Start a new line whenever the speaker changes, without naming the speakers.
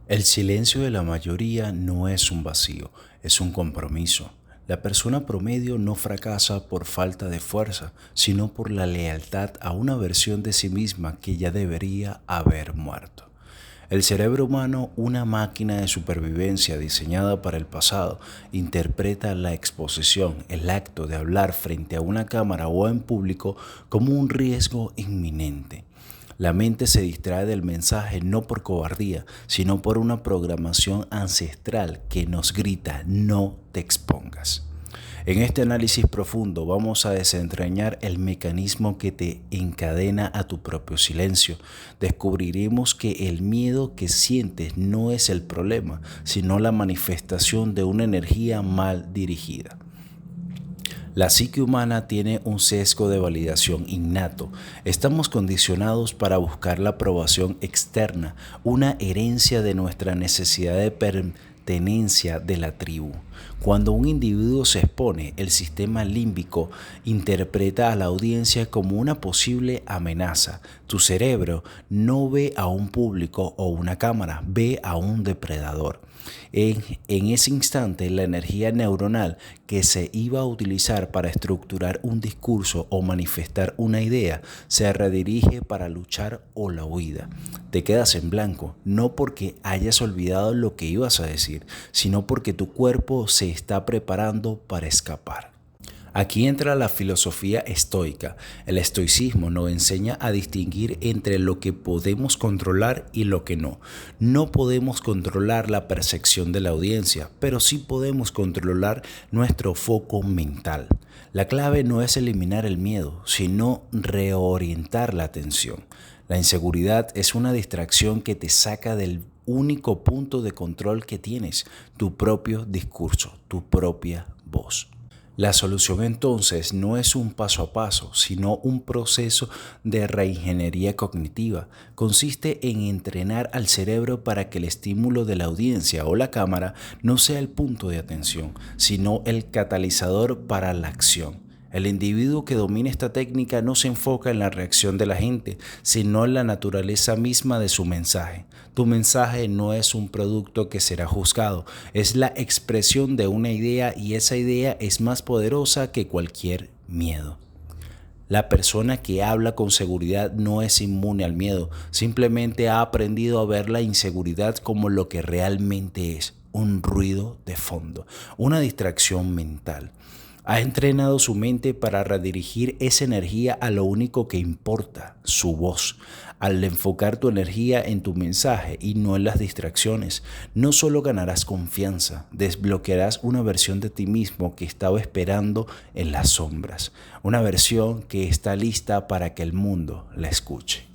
El silencio de la mayoría no es un vacío, es un compromiso. La persona promedio no fracasa por falta de fuerza, sino por la lealtad a una versión de sí misma que ya debería haber muerto. El cerebro humano, una máquina de supervivencia diseñada para el pasado, interpreta la exposición, el acto de hablar frente a una cámara o en público, como un riesgo inminente. La mente se distrae del mensaje no por cobardía, sino por una programación ancestral que nos grita: no te expongas. En este análisis profundo vamos a desentrañar el mecanismo que te encadena a tu propio silencio. Descubriremos que el miedo que sientes no es el problema, sino la manifestación de una energía mal dirigida. La psique humana tiene un sesgo de validación innato. Estamos condicionados para buscar la aprobación externa, una herencia de nuestra necesidad de pertenencia de la tribu. Cuando un individuo se expone, el sistema límbico interpreta a la audiencia como una posible amenaza. Tu cerebro no ve a un público o una cámara, ve a un depredador. En ese instante, la energía neuronal que se iba a utilizar para estructurar un discurso o manifestar una idea se redirige para luchar o la huida. Te quedas en blanco, no porque hayas olvidado lo que ibas a decir, sino porque tu cuerpo se está preparando para escapar. Aquí entra la filosofía estoica. El estoicismo nos enseña a distinguir entre lo que podemos controlar y lo que no. No podemos controlar la percepción de la audiencia, pero sí podemos controlar nuestro foco mental. La clave no es eliminar el miedo, sino reorientar la atención. La inseguridad es una distracción que te saca del único punto de control que tienes, tu propio discurso, tu propia voz. La solución entonces no es un paso a paso, sino un proceso de reingeniería cognitiva. Consiste en entrenar al cerebro para que el estímulo de la audiencia o la cámara no sea el punto de atención, sino el catalizador para la acción. El individuo que domina esta técnica no se enfoca en la reacción de la gente, sino en la naturaleza misma de su mensaje. Tu mensaje no es un producto que será juzgado, es la expresión de una idea y esa idea es más poderosa que cualquier miedo. La persona que habla con seguridad no es inmune al miedo, simplemente ha aprendido a ver la inseguridad como lo que realmente es: un ruido de fondo, una distracción mental. Ha entrenado su mente para redirigir esa energía a lo único que importa, su voz. Al enfocar tu energía en tu mensaje y no en las distracciones, no solo ganarás confianza, desbloquearás una versión de ti mismo que estaba esperando en las sombras, una versión que está lista para que el mundo la escuche.